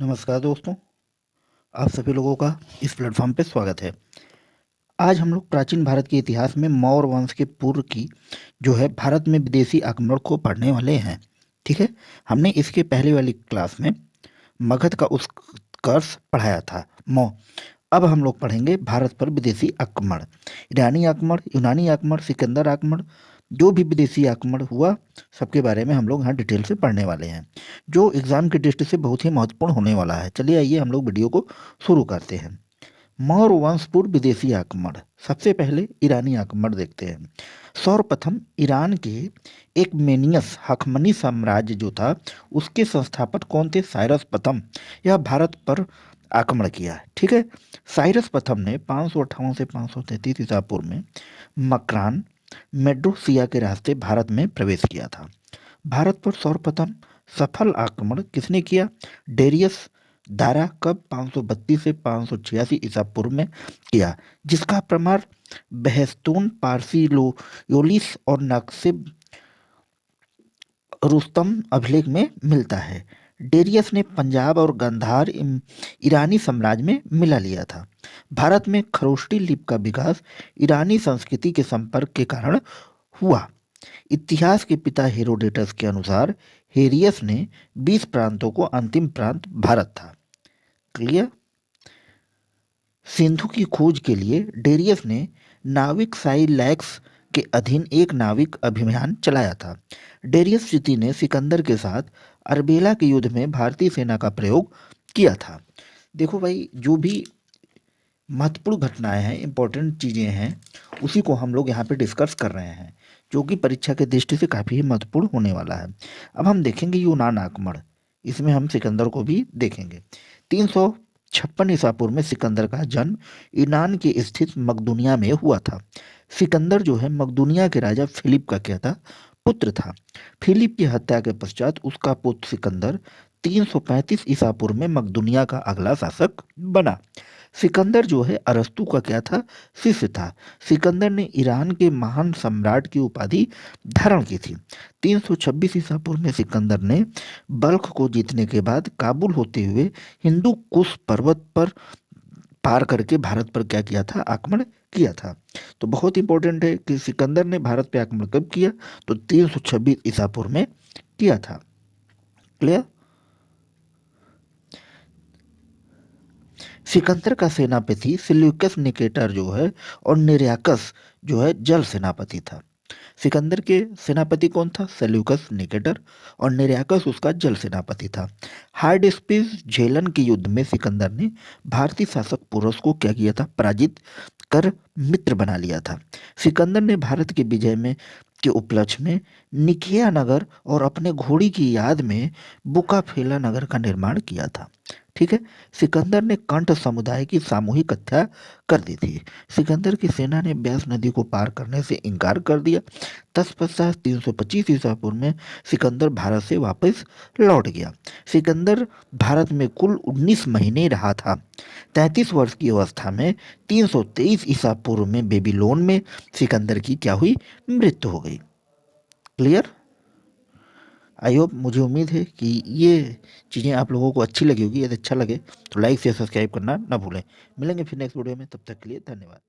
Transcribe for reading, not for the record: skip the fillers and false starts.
नमस्कार दोस्तों, आप सभी लोगों का इस प्लेटफॉर्म पे स्वागत है। आज हम लोग प्राचीन भारत के इतिहास में मौर्य वंश के पूर्व की जो है भारत में विदेशी आक्रमण को पढ़ने वाले हैं। ठीक है, हमने इसके पहले वाली क्लास में मगध का उत्कर्ष पढ़ाया था मौ। अब हम लोग पढ़ेंगे भारत पर विदेशी आक्रमण, ईरानी आक्रमण, यूनानी आक्रमण, सिकंदर आक्रमण, जो भी विदेशी आक्रमण हुआ सबके बारे में हम लोग यहाँ डिटेल से पढ़ने वाले हैं, जो एग्जाम की दृष्टि से बहुत ही महत्वपूर्ण होने वाला है। चलिए आइए हम लोग वीडियो को शुरू करते हैं। मौर्य वंश पूर्व विदेशी आक्रमण। सबसे पहले ईरानी आक्रमण देखते हैं। सर्वप्रथम ईरान के एक मेनियस हखमनी साम्राज्य जो था उसके संस्थापक कौन थे? साइरस प्रथम। यह भारत पर आक्रमण किया। ठीक है, साइरस प्रथम ने 558 से 533 ईसा पूर्व में मकरान मेड्रोसिया के रास्ते भारत में प्रवेश किया था। भारत पर सर्वप्रथम सफल आक्रमण किसने किया? डेरियस दारा कब? 532 से 586 ईसा पूर्व में किया, जिसका प्रमाण बहस्तून, पारसी योलिस और नक्सिब रुस्तम अभिलेख में मिलता है। डेरियस ने पंजाब और गांधार ईरानी साम्राज्य में मिला लिया था। भारत में खरोष्टी लिपि का विकास ईरानी संस्कृति के संपर्क के कारण हुआ। इतिहास के पिता हेरोडेटस के अनुसार हेरियस ने 20 प्रांतों को अंतिम प्रांत भारत था। क्लियर? सिंधु की खोज के लिए डेरियस ने नाविक साइलैक्स के अधीन एक नाविक अभियान चलाया था। डेरियस द्वितीय ने सिकंदर के साथ अरबेला के युद्ध में भारतीय सेना का प्रयोग किया था। देखो भाई, जो भी महत्वपूर्ण घटनाएं हैं, इंपॉर्टेंट चीज़ें हैं, उसी को हम लोग यहाँ पे डिस्कस कर रहे हैं, जो कि परीक्षा के दृष्टि से काफ़ी महत्वपूर्ण होने वाला है। अब हम देखेंगे यूनान आक्रमण, इसमें हम सिकंदर को भी देखेंगे। 356 ईसा पूर्व में सिकंदर का जन्म यूनान के स्थित मकदूनिया में हुआ था। सिकंदर जो है मकदूनिया के राजा फिलिप का क्या था? पुत्र था। फिलिप की हत्या के पश्चात उसका पुत्र सिकंदर 335 ईसा पूर्व में मकदूनिया का अगला शासक बना। सिकंदर जो है अरस्तु का क्या था? शिष्य था। सिकंदर ने ईरान के महान सम्राट की उपाधि धारण की थी। 326 ईसा पूर्व में सिकंदर ने बल्ख को जीतने के बाद काबुल होते हुए हिंदू कुश पर्वत पर पार करके भारत पर क्या किया था? आक्रमण किया था। तो बहुत इंपॉर्टेंट है कि सिकंदर ने भारत पे आक्रमण कब किया? तो 326 ईसा पूर्व में किया था। क्लियर? सिकंदर का सेनापति सिल्यूकस निकेटर जो है और निरयाकस जो है जल सेनापति था। सिकंदर के सेनापति कौन था? सेल्यूकस निकेटर, और निरयाकस उसका जल सेनापति था। हार्डिस्पिस झेलन के युद्ध में सिकंदर ने भारतीय शासक पोरस को क्या किया था? पराजित कर मित्र बना लिया था। सिकंदर ने भारत के विजय में के उपलक्ष्य में निकिया नगर और अपने घोड़ी की याद में बुकाफेला नगर का निर्माण किया था। ठीक है, सिकंदर ने कंठ समुदाय की सामूहिक हत्या कर दी थी। सिकंदर की सेना ने ब्यास नदी को पार करने से इनकार कर दिया। तत्पश्चात 325 ईसा पूर्व में सिकंदर भारत से वापस लौट गया। सिकंदर भारत में कुल 19 महीने रहा था। 33 वर्ष की अवस्था में 323 ईसा पूर्व में बेबीलोन में सिकंदर की क्या हुई? मृत्यु हो गई। क्लियर? आई होप, मुझे उम्मीद है कि ये चीज़ें आप लोगों को अच्छी लगी होगी। यदि अच्छा लगे तो लाइक शेयर सब्सक्राइब करना ना भूलें। मिलेंगे फिर नेक्स्ट वीडियो में, तब तक के लिए धन्यवाद।